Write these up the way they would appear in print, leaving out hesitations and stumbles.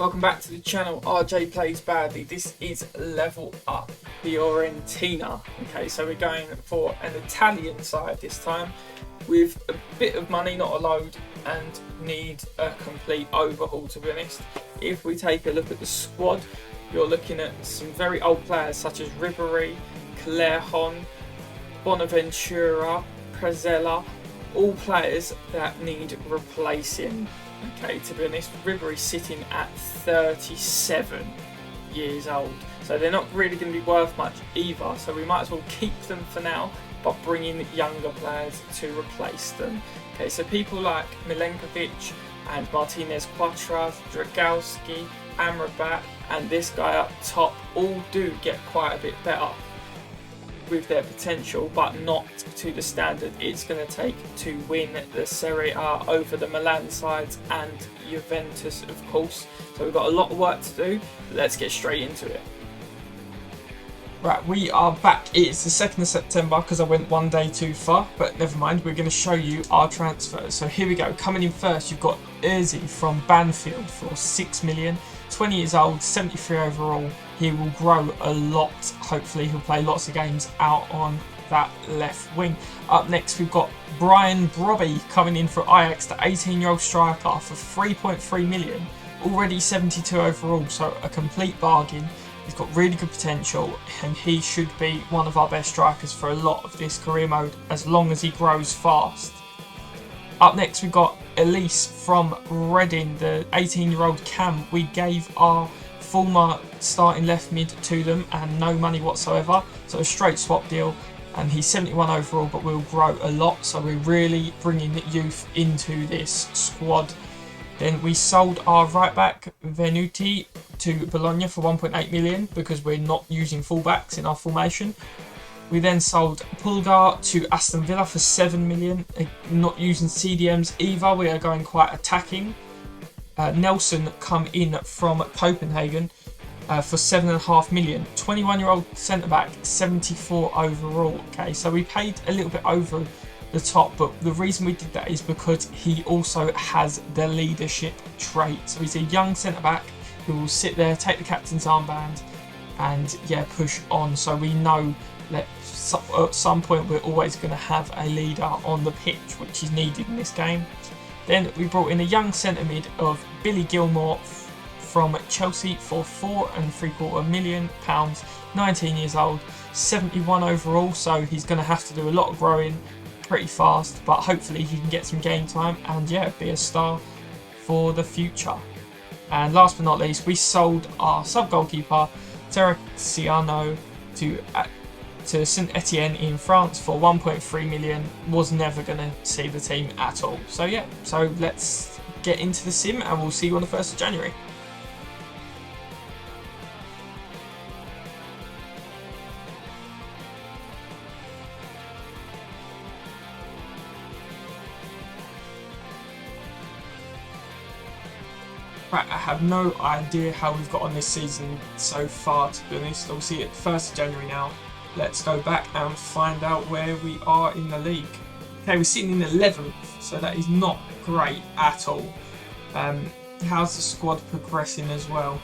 Welcome back to the channel, RJ Plays Badly. This is level up Fiorentina. Okay, so we're going for an Italian side this time with a bit of money, not a load, and need a complete overhaul, to be honest. If we take a look at the squad, you're looking at some very old players such as Ribery, Callejon, Bonaventura, Prezella, all players that need replacing. Okay, to be honest, Ribery sitting at 37 years old, so they're not really going to be worth much either, so we might as well keep them for now but bring in younger players to replace them. Okay, so people like Milenkovic and Martinez Quatras, Dragowski, Amrabat and this guy up top all do get quite a bit better with their potential, but not to the standard it's going to take to win the Serie A over the Milan sides and Juventus, of course. So we've got a lot of work to do. Let's get straight into it. Right, we are back. It's the 2nd of September because I went one day too far, but never mind, we're going to show you our transfers. So here we go. Coming in first, you've got Urzi from Banfield for 6 million, 20 years old, 73 overall. He will grow a lot. Hopefully he'll play lots of games out on that left wing. Up next we've got Brian Brobby coming in for Ajax, the 18-year-old striker for 3.3 million, already 72 overall, so a complete bargain. He's got really good potential and he should be one of our best strikers for a lot of this career mode as long as he grows fast. Up next we've got Elise from Reading, the 18-year-old Cam. We gave our former starting left mid to them and no money whatsoever, so a straight swap deal, and he's 71 overall but will grow a lot, so we're really bringing youth into this squad. Then we sold our right back Venuti to Bologna for 1.8 million because we're not using fullbacks in our formation. We then sold Pulgar to Aston Villa for 7 million, not using CDMs either, we are going quite attacking. Nelson come in from Copenhagen for 7.5 million, 21-year-old centre-back, 74 overall. Okay, so we paid a little bit over the top, but the reason we did that is because he also has the leadership trait. So he's a young centre-back who will sit there, take the captain's armband and yeah, push on. So we know that at some point we're always going to have a leader on the pitch, which is needed in this game. Then we brought in a young centre mid of Billy Gilmore from Chelsea for £4.75 million, 19 years old, 71 overall, so he's going to have to do a lot of growing pretty fast, but hopefully he can get some game time and yeah, be a star for the future. And last but not least, we sold our sub-goalkeeper Teresiano to Saint Etienne in France for 1.3 million. Was never going to see the team at all. So yeah, so let's get into the sim and we'll see you on the 1st of January. Right, I have no idea how we've got on this season so far, to be honest. Obviously at 1st of January now. Let's go back and find out where we are in the league. Okay, we're sitting in 11th, so that is not great at all. How's the squad progressing as well?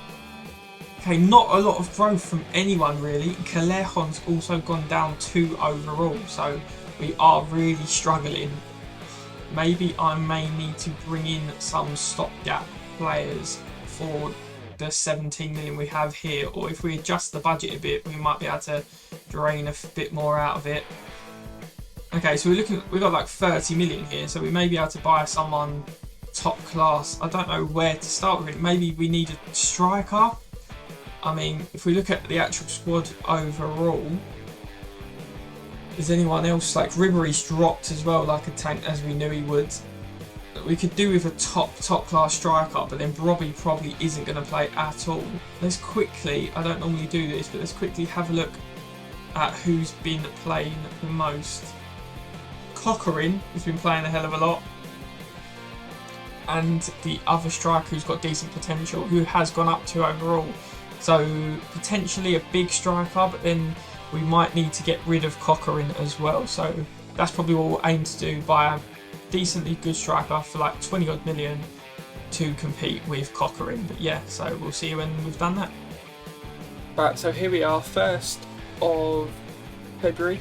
Okay, not a lot of growth from anyone really. Callejon's also gone down 2 overall, so we are really struggling. Maybe I may need to bring in some stopgap players for the 17 million we have here, or if we adjust the budget a bit we might be able to drain a bit more out of it. Okay, so we've got like 30 million here, so we may be able to buy someone top class. I don't know where to start with it. Maybe we need a striker. I mean, if we look at the actual squad overall, is anyone else? Like Ribery's dropped as well like a tank, as we knew he would. We could do with a top class striker, but then Brobby probably isn't going to play at all. Let's quickly, I don't normally do this, but let's quickly have a look at who's been playing the most. Cochran has been playing a hell of a lot, and the other striker who's got decent potential, who has gone up 2 overall. So potentially a big striker, but then we might need to get rid of Cochran as well. So that's probably what we'll aim to do, buy a decently good striker for like 20 odd million to compete with Cockering. But yeah, so we'll see you when we've done that. Right, so here we are, 1st of February,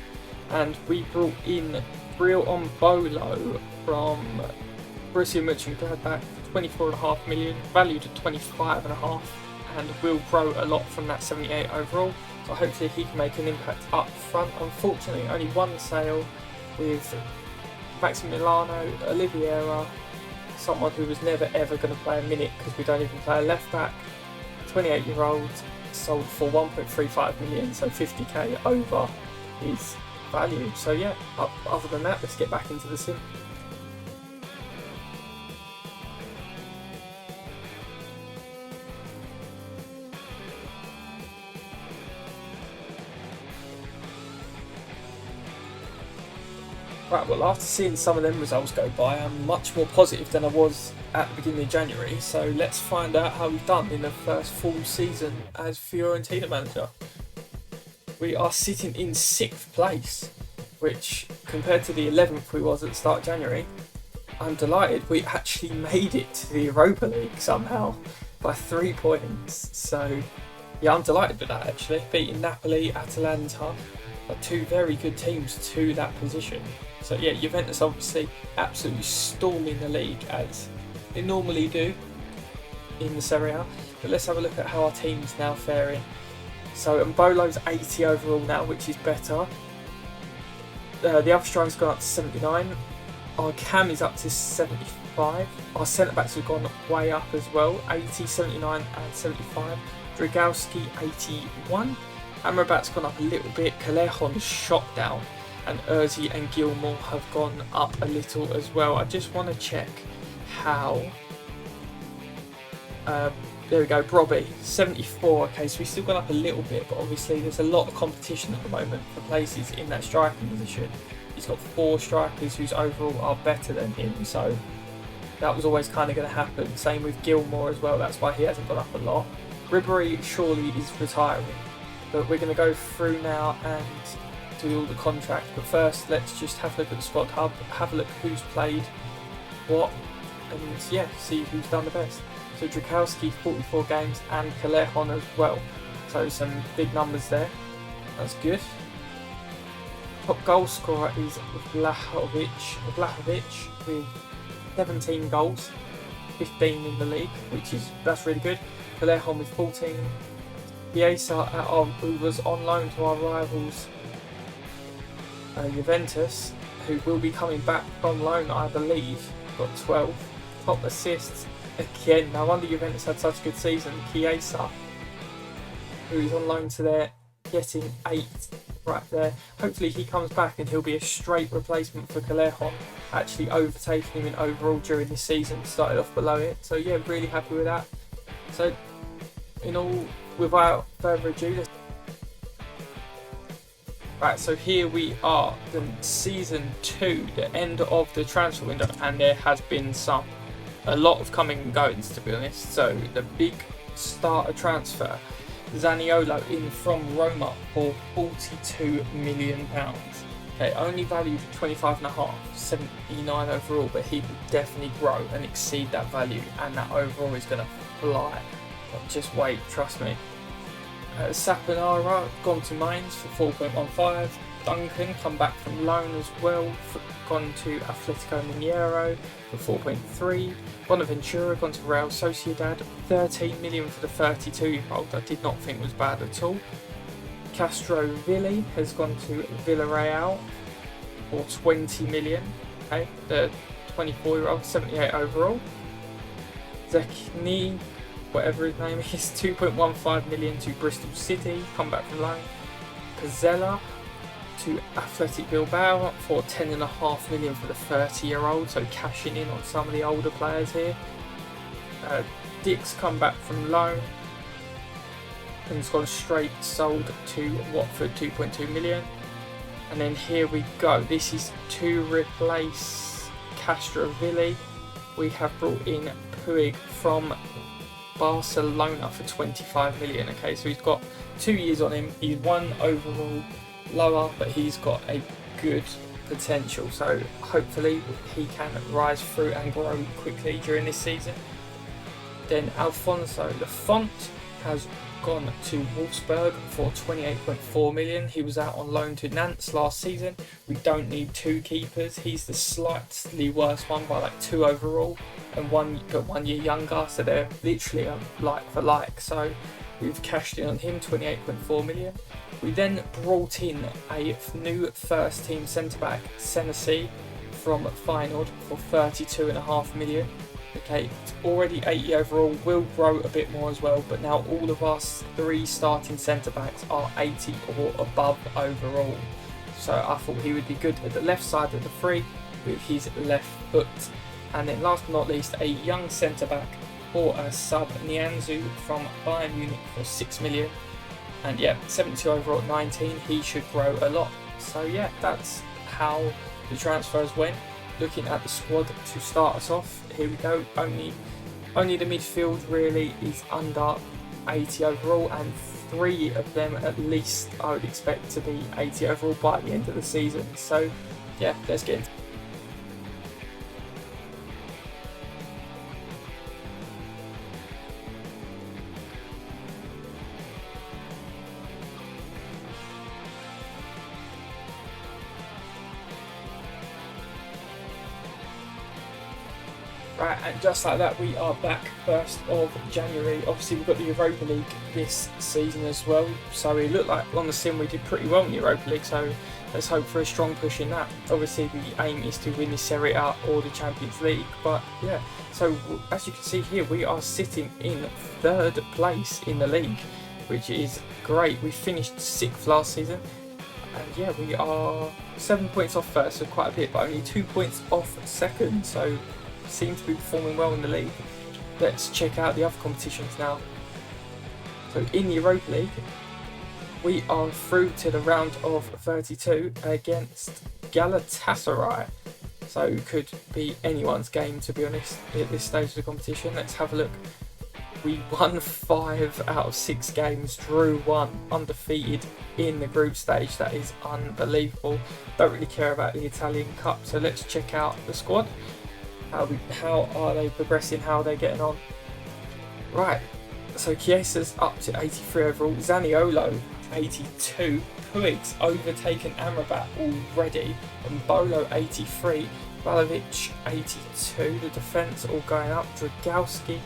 and we brought in Real on Bolo from Borussia Mönchengladbach, 24.5 million, valued at 25.5, and will grow a lot from that 78 overall. So hopefully he can make an impact up front. Unfortunately, only one sale with Maximiliano Oliveira, someone who was never ever going to play a minute because we don't even play a left back. 28-year-old, sold for 1.35 million, so 50k over his value. So yeah, other than that, let's get back into the sim. Right, well, after seeing some of them results go by, I'm much more positive than I was at the beginning of January, so let's find out how we've done in the first full season as Fiorentina manager. We are sitting in 6th place, which compared to the 11th we was at the start of January, I'm delighted we actually made it to the Europa League somehow by 3 points. So yeah, I'm delighted with that actually, beating Napoli, Atalanta, like 2 very good teams to that position. So yeah, Juventus obviously absolutely storming the league as they normally do in the Serie A. But let's have a look at how our team's now faring. So Mbolo's 80 overall now, which is better. The other striker's gone up to 79. Our cam is up to 75. Our centre-backs have gone way up as well, 80, 79 and 75. Dragowski 81. Amrabat's gone up a little bit. Callejon's shot down. And Urzi and Gilmore have gone up a little as well. I just want to check how... there we go, Brobby, 74. Okay, so we've still gone up a little bit, but obviously there's a lot of competition at the moment for places in that striking position. He's got 4 strikers whose overall are better than him, so that was always kind of going to happen. Same with Gilmore as well, that's why he hasn't gone up a lot. Ribery surely is retiring, but we're going to go through now and do all the contracts. But first, let's just have a look at the squad hub, have a look who's played what, and yeah, see who's done the best. So Dragowski 44 games and Callejon as well. So some big numbers there. That's good. Top goal scorer is Vlahovic with 17 goals, 15 in the league, that's really good. Callejon with 14. Chiesa, who was on loan to our rivals Juventus, who will be coming back from loan, I believe, got 12. Top assists. Again, no wonder Juventus had such a good season. Chiesa, who is on loan to there, getting 8 right there. Hopefully he comes back and he'll be a straight replacement for Callejon, actually overtaking him in overall during this season. Started off below it, so yeah, really happy with that. So in all, without further ado, right, so here we are, the season 2, the end of the transfer window, and there has been a lot of coming and goings, to be honest. So the big starter transfer, Zaniolo in from Roma for £42 million. Okay, only valued at 25.5, 79 overall, but he will definitely grow and exceed that value, and that overall is going to fly. But just wait, trust me. Saponara gone to Mainz for 4.15. Duncan come back from loan as well, gone to Atletico Mineiro for 4.3. Bonaventura gone to Real Sociedad, 13 million for the 32-year-old. I did not think was bad at all. Castro Villi has gone to Villarreal for 20 million. Okay, the 24-year-old, 78 overall. Zekni, whatever his name is, 2.15 million to Bristol City, come back from loan. Pizzella to Athletic Bilbao for 10.5 million for the 30-year-old, so cashing in on some of the older players here. Dick's come back from loan and has gone straight sold to Watford, 2.2 million. And then here we go, this is to replace Castrovilli. We have brought in Puig from Barcelona for 25 million. Okay, so he's got 2 years on him. He's 1 overall lower, but he's got a good potential, so hopefully he can rise through and grow quickly during this season. Then Alfonso Lafont has gone to Wolfsburg for 28.4 million. He was out on loan to Nantes last season. We don't need two keepers. He's the slightly worse one by like 2 overall, and one 1 year younger, so they're literally like for like. So we've cashed in on him, 28.4 million. We then brought in a new first team centre back, Senesi, from Feyenoord for 32.5 million. Okay, it's already 80 overall, will grow a bit more as well, but now all of our 3 starting centre backs are 80 or above overall. So I thought he would be good at the left side of the 3 with his left foot. And then last but not least, a young centre back or a sub, Nianzou from Bayern Munich for 6 million. And yeah, 72 overall at 19, he should grow a lot. So yeah, that's how the transfers went. Looking at the squad to start us off, here we go. Only the midfield really is under 80 overall, and 3 of them at least I would expect to be 80 overall by the end of the season. So yeah, let's get into it. Right, and just like that, we are back 1st of January. Obviously, we've got the Europa League this season as well, so it looked like on the sim we did pretty well in the Europa League, so let's hope for a strong push in that. Obviously, the aim is to win the Serie A or the Champions League, but yeah, so as you can see here, we are sitting in 3rd place in the league, which is great. We finished 6th last season, and yeah, we are 7 points off first, so quite a bit, but only 2 points off 2nd, so seem to be performing well in the league. Let's check out the other competitions now. So in the Europa League, we are through to the round of 32 against Galatasaray. So it could be anyone's game, to be honest, at this stage of the competition. Let's have a look. We won 5 out of 6 games, drew 1, undefeated in the group stage. That is unbelievable. Don't really care about the Italian Cup, so let's check out the squad. How are they progressing? How are they getting on? Right, so Chiesa's up to 83 overall, Zaniolo 82, Puig's overtaken Amrabat already, and Bolo 83, Balovic 82, the defence all going up, Dragowski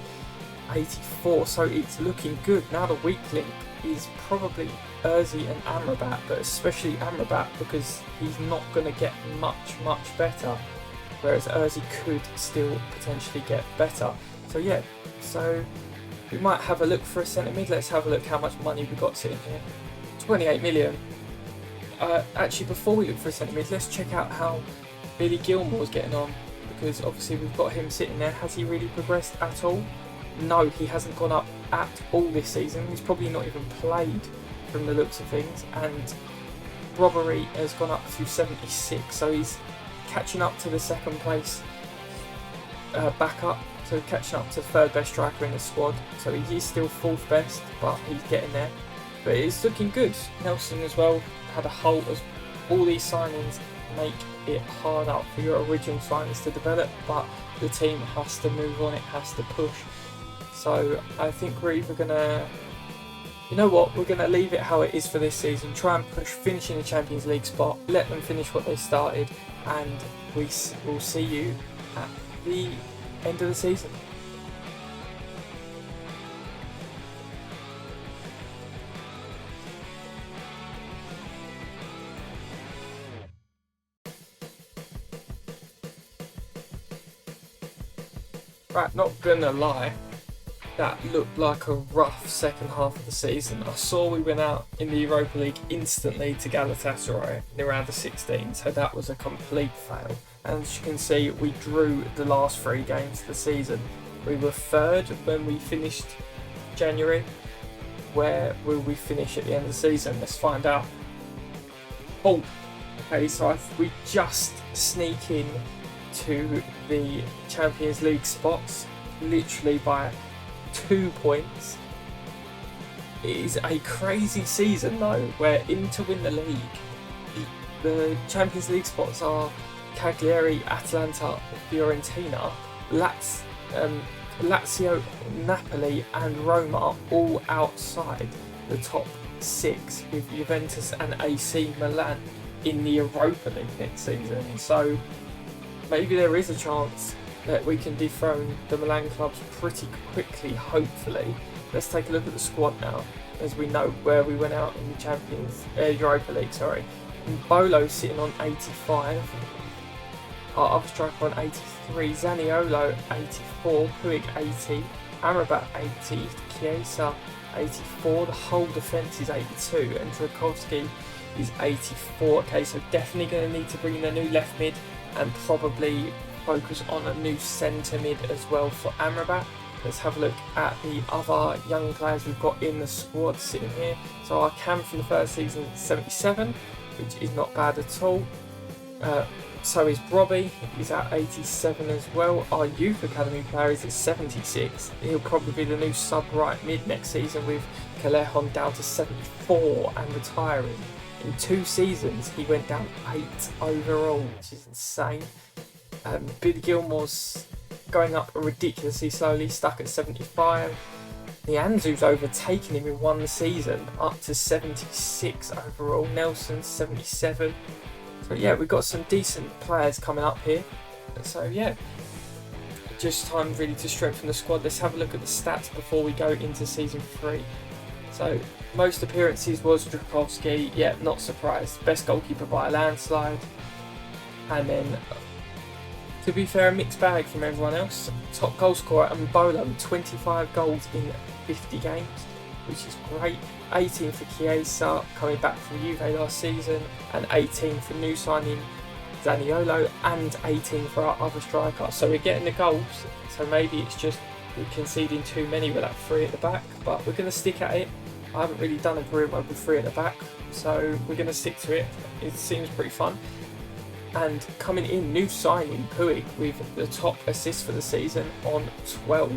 84, so it's looking good. Now the weak link is probably Urzi and Amrabat, but especially Amrabat because he's not going to get much better, whereas Urzi could still potentially get better. So yeah, so we might have a look for a centre mid. Let's have a look how much money we got sitting here. 28 million. Actually, before we look for a centre mid, let's check out how Billy Gilmore's getting on, because obviously we've got him sitting there. Has he really progressed at all? No, he hasn't gone up at all this season. He's probably not even played from the looks of things, and Robbery has gone up to 76, so he's catching up to the 2nd place backup, so catching up to 3rd best striker in the squad. So he is still 4th best, but he's getting there. But it's looking good. Nelson as well had a halt, as all these signings make it harder for your original signings to develop, but the team has to move on, it has to push. So I think we're either gonna, you know what, we're gonna leave it how it is for this season, try and push, finish in the Champions League spot, let them finish what they started, and we will see you at the end of the season. Right, not gonna lie, that looked like a rough second half of the season. I saw we went out in the Europa League instantly to Galatasaray in the round of 16, so that was a complete fail. And as you can see, we drew the last 3 games of the season. We were 3rd when we finished January. Where will we finish at the end of the season? Let's find out. Oh, okay, so we just sneak in to the Champions League spots, literally by 2 points. It is a crazy season though, where in to win the league, the Champions League spots are Cagliari, Atalanta, Fiorentina, Lazio, Napoli and Roma all outside the top 6, with Juventus and AC Milan in the Europa League next season. So maybe there is a chance that we can dethrone the Milan clubs pretty quickly, hopefully. Let's take a look at the squad now, as we know where we went out in the Europa League. Bolo sitting on 85, our other striker on 83, Zaniolo 84, Puig 80, Amrabat 80, Chiesa 84, the whole defence is 82, and Tarkowski is 84. Okay, so definitely going to need to bring in a new left mid and probably focus on a new centre mid as well for Amrabat. Let's have a look at the other young players we've got in the squad sitting here. So our cam from the first season is 77, which is not bad at all. So is Robbie, he's at 87 as well. Our youth academy player is at 76. He'll probably be the new sub right mid next season, with Callejon down to 74 and retiring. In 2 seasons he went down 8 overall, which is insane. Billy Gilmore's going up ridiculously slowly, stuck at 75. Nianzu's overtaken him in 1 season, up to 76 overall. Nelson's 77. So yeah, we've got some decent players coming up here. So yeah, just time really to strengthen the squad. Let's have a look at the stats before we go into season 3. So most appearances was Tarkowski, yeah, not surprised. Best goalkeeper by a landslide. And then, to be fair, a mixed bag from everyone else. Top goal scorer Mbolo, 25 goals in 50 games, which is great. 18 for Chiesa, coming back from Juve last season, and 18 for new signing Zaniolo, and 18 for our other striker. So we're getting the goals, so maybe it's just we're conceding too many with that 3 at the back, but we're going to stick at it. I haven't really done a career mode with 3 at the back, so we're going to stick to it. It seems pretty fun. And coming in, new signing Puig with the top assist for the season on 12.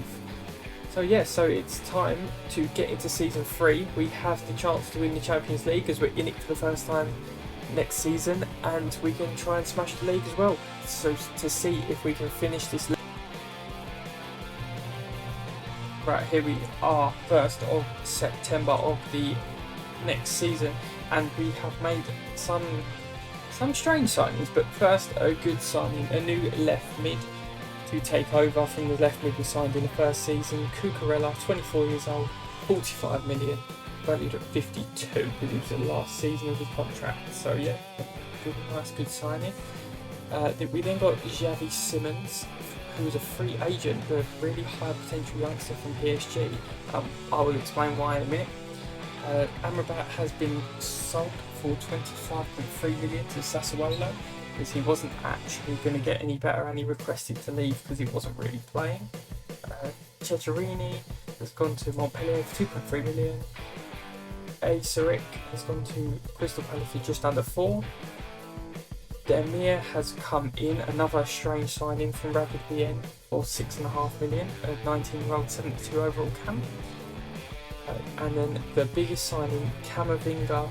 So yeah, so it's time to get into season 3. We have the chance to win the Champions League, as we're in it for the first time next season, and we can try and smash the league as well. So to see if we can finish this league. Right, here we are, 1st of September of the next season, and we have made some strange signings, but first a good signing, a new left mid to take over from the left mid we signed in the first season. Cucurella, 24 years old, 45 million, valued at 52 because it was the last season of his contract. So yeah, good signing. We then got Xavi Simons, who was a free agent, but a really high potential youngster from PSG. I will explain why in a minute. Amrabat has been sold for 25.3 million to Sassuolo, because he wasn't actually going to get any better, and he requested to leave because he wasn't really playing. Ceccherini has gone to Montpellier for 2.3 million. Sarik has gone to Crystal Palace for just under 4. Demir has come in, another strange signing from Rapid Wien for 6.5 million, a 19-year-old 72 overall cam. And then the biggest signing, Camavinga,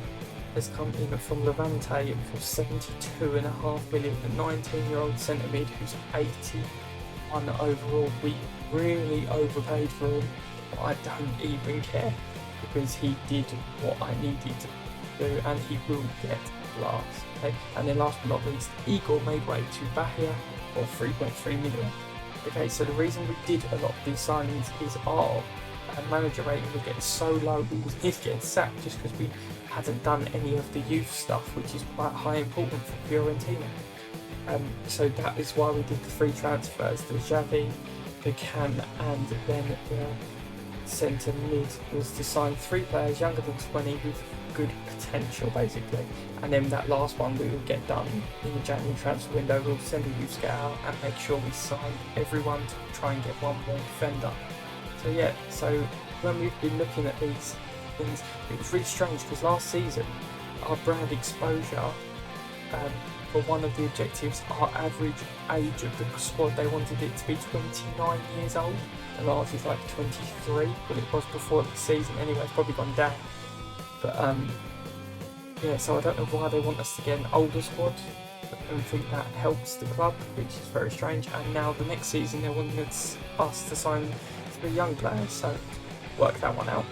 has come in from Levante for 72.5 million, a 19-year-old centre mid who's 81 overall. We really overpaid for him, but I don't even care, because he did what I needed to do, and he will get last. Okay? And then last but not least, Igor made way to Bahia for 3.3 million. Okay, so the reason we did a lot of these signings is our manager rating was getting so low, we was getting sacked just because we hadn't done any of the youth stuff, which is quite high important for Fiorentina. So that is why we did the 3 transfers, the Xavi, the Cam, and then the centre mid, was to sign 3 players younger than 20 with good potential basically, and then that last one we will get done in the January transfer window. We'll send a youth scout and make sure we sign everyone to try and get one more defender. So yeah, so when we've been looking at these things, it was really strange because last season our brand exposure, for one of the objectives, our average age of the squad, they wanted it to be 29 years old, and ours is like 23. Well, it was before the season anyway, it's probably gone down. But yeah, so I don't know why they want us to get an older squad. I don't think that helps the club, which is very strange. And now the next season they're wanting us to sign 3 young players, so work that one out.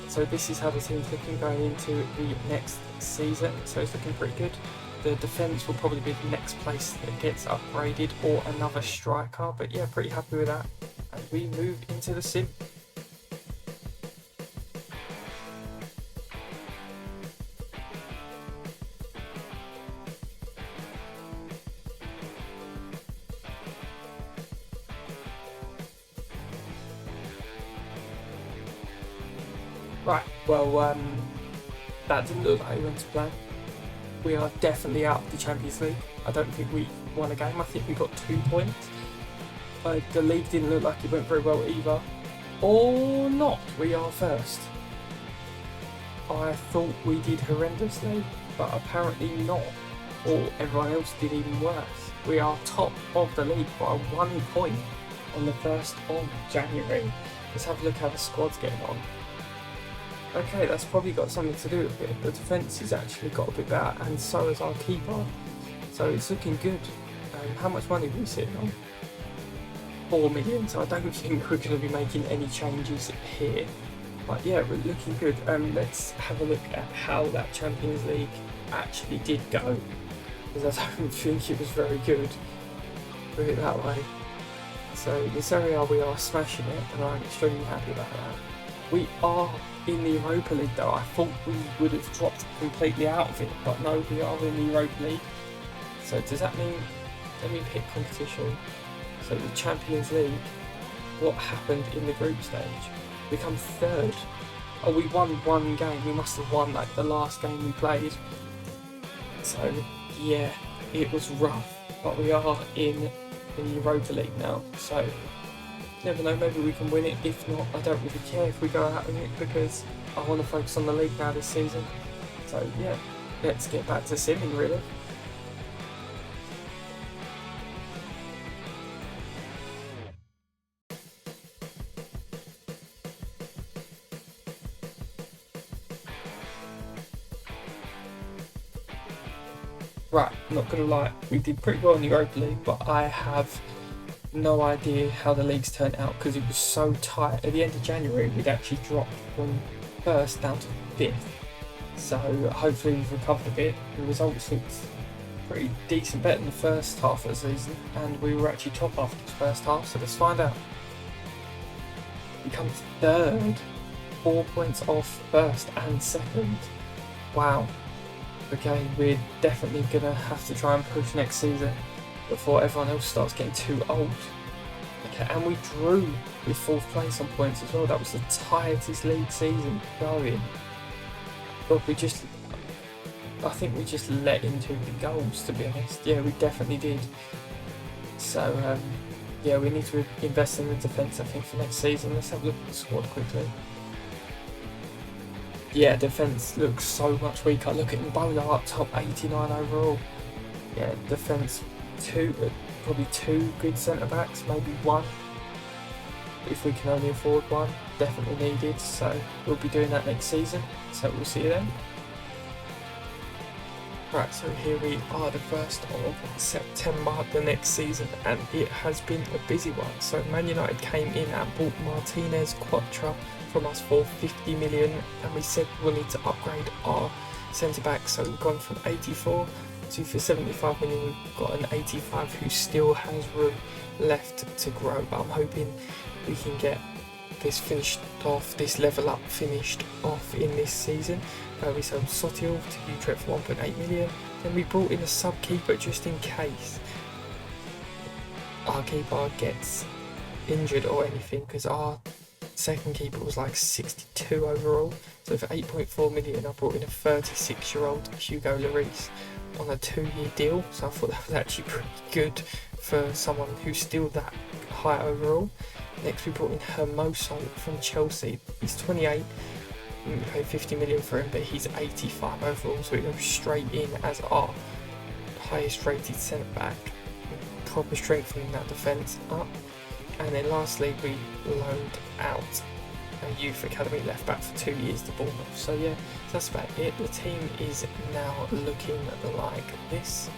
So this is how the team's looking going into the next season, so it's looking pretty good. The defence will probably be the next place that gets upgraded, or another striker, but yeah, pretty happy with that. And we move into the sim. Right, well, that didn't look like it went to plan. We are definitely out of the Champions League. I don't think we won a game. I think we got 2 points. The league didn't look like it went very well either. Or not, we are first. I thought we did horrendously, but apparently not. Or everyone else did even worse. We are top of the league by 1 point on the 1st of January. Let's have a look how the squad's getting on. Okay, that's probably got something to do with it. The defence has actually got a bit better, and so has our keeper. So it's looking good. How much money are we sitting on? 4 million, so I don't think we're going to be making any changes here. But yeah, we're looking good. Let's have a look at how that Champions League actually did go, because I don't think it was very good, put it that way. So the Serie A, we are smashing it, and I'm extremely happy about that. We are in the Europa League though. I thought we would have dropped completely out of it, but no, we are in the Europa League. So does that mean, let me pick competition. So the Champions League, what happened in the group stage? We come 3rd. Oh, we won 1 game. We must have won like the last game we played. So yeah, it was rough, but we are in the Europa League now. So never know, maybe we can win it. If not, I don't really care if we go out in it, because I want to focus on the league now this season. So yeah, let's get back to simming really. Right, not gonna lie, we did pretty well in the Europa League, but I have no idea how the leagues turned out, because it was so tight. At the end of January, we'd actually dropped from 1st down to 5th. So hopefully we've recovered a bit. The results looked pretty decent, better than the first half of the season, and we were actually top after the first half, so let's find out. We come 3rd, 4 points off 1st and 2nd. Wow. Okay, we're definitely going to have to try and push next season before everyone else starts getting too old. Okay, and we drew with 4th place on points as well. That was the tightest league season going. But I think we just let into the goals, to be honest. Yeah, we definitely did. So, yeah, we need to invest in the defence, I think, for next season. Let's have a look at the squad quickly. Yeah, defence looks so much weaker. Look at Mbola up top, 89 overall. Yeah, defence, probably 2 good centre-backs, maybe 1. If we can only afford 1, definitely needed. So we'll be doing that next season. So we'll see you then. Right, so here we are, the 1st of September, the next season, and it has been a busy one. So Man United came in and bought Martinez Quattro from us for 50 million, and we said we'll need to upgrade our centre-back, so we've gone from 84 to, for 75 million, we've got an 85 who still has room left to grow, but I'm hoping we can get this finished off, this level up finished off in this season. We sold Sotil to Utrecht for 1.8 million, then we brought in a sub-keeper just in case our keeper gets injured or anything, because our second keeper was like 62 overall. So for 8.4 million I brought in a 36-year-old Hugo Lloris on a 2-year deal, so I thought that was actually pretty good for someone who's still that high overall. Next we brought in Hermoso from Chelsea. He's 28, we paid 50 million for him, but he's 85 overall, so he goes straight in as our highest rated centre back, proper strengthening that defence up. And then lastly we loaned out a youth academy left back for 2 years to Bournemouth. So yeah, that's about it. The team is now looking like this.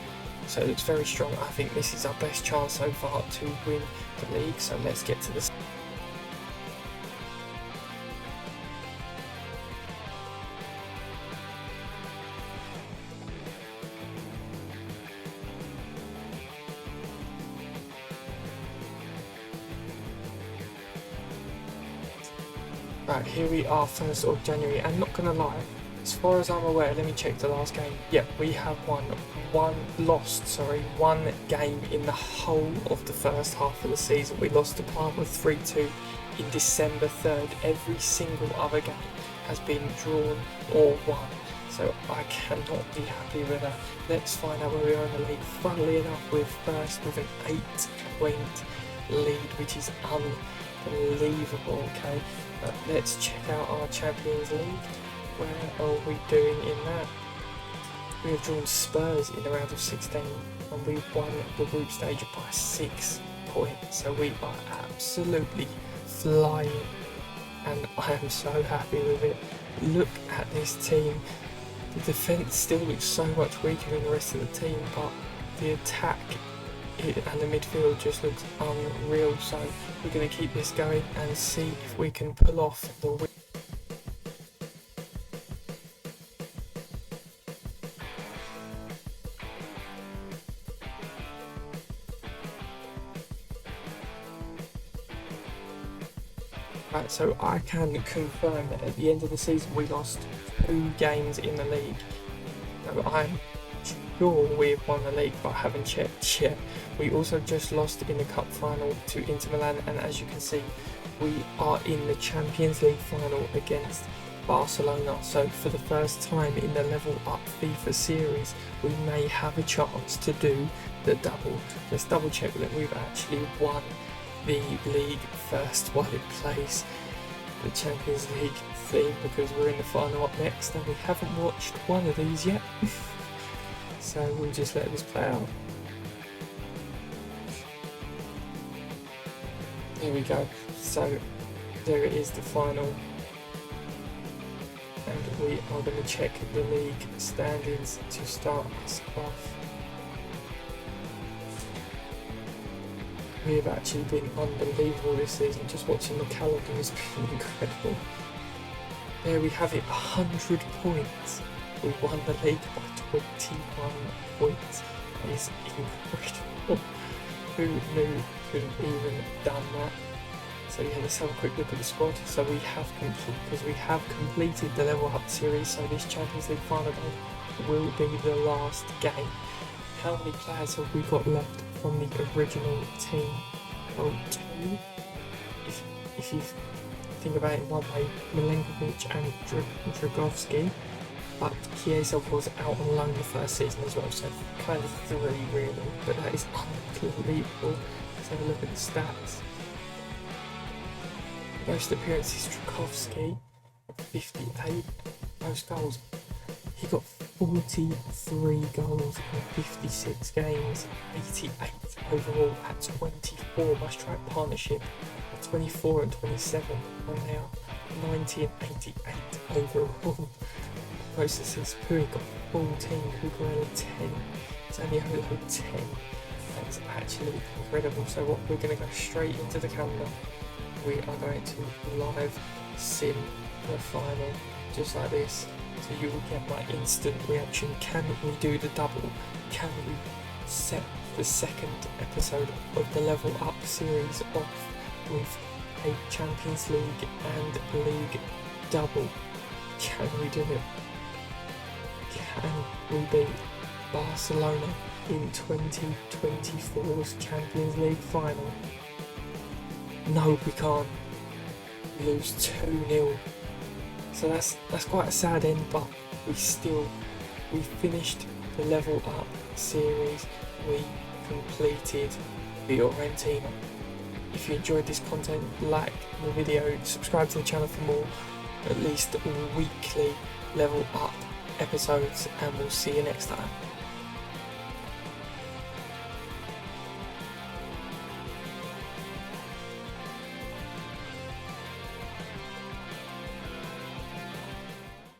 so it looks very strong. I think this is our best chance so far to win the league, so let's get to this. Right, here we are, 1st of January, and not gonna lie, as far as I'm aware, let me check the last game. Yeah, we have lost one game in the whole of the first half of the season. We lost to Parma 3-2 in December 3rd. Every single other game has been drawn or won, so I cannot be happy with that. Let's find out where we are in the league. Funnily enough, we're first with an 8-point lead, which is unbelievable. Okay, let's check out our Champions League. Where are we doing in that? We have drawn Spurs in the round of 16 and we won the group stage by 6 points. So we are absolutely flying and I am so happy with it. Look at this team. The defence still looks so much weaker than the rest of the team, but the attack and the midfield just looks unreal. So we're going to keep this going and see if we can pull off the win. Right, so I can confirm that at the end of the season we lost 2 games in the league. So I'm sure we've won the league, but I haven't checked yet. We also just lost in the cup final to Inter Milan, and as you can see, we are in the Champions League final against Barcelona. So for the first time in the Level Up FIFA series, we may have a chance to do the double. Let's double check that we've actually won the league first while it plays the Champions League theme, because we're in the final up next and we haven't watched one of these yet. So we'll just let this play out. Here we go. So there it is, the final, and we are going to check the league standings to start us off. We have actually been unbelievable this season. Just watching the calendar has been incredible. There we have it, 100 points. We won the league by 21 points. That is incredible. Who knew could have even done that? So yeah, let's have a quick look at the squad. So we have completed the Level Up series. So this Champions League final game will be the last game. How many players have we got left from the original team? Oh, 2. If you think about it in one way, Milenkovic and Dragovski, but Chiesa was out on loan the first season as well, so kind of 3 really, but that is unbelievable. Let's have a look at the stats. Most appearances, Dragovski, 58. Most goals, he got 43 goals in 56 games, 88 overall at 24. Must try partnership at 24 and 27, and they are 90 and 88 overall. Most assists, Pui got 14, Cucurella 10, Zaniolo 10. That's actually incredible. So what, we're going to go straight into the calendar. We are going to live sim the final, just like this. So you will get my instant reaction. Can we do the double? Can we set the second episode of the Level Up series off with a Champions League and League double? Can we do it? Can we beat Barcelona in 2024's Champions League final? No, we can't. We lose 2-0. So that's quite a sad end, but we finished the Level Up series. We completed Fiorentina. If you enjoyed this content, like the video, subscribe to the channel for more, at least weekly Level Up episodes, and we'll see you next time.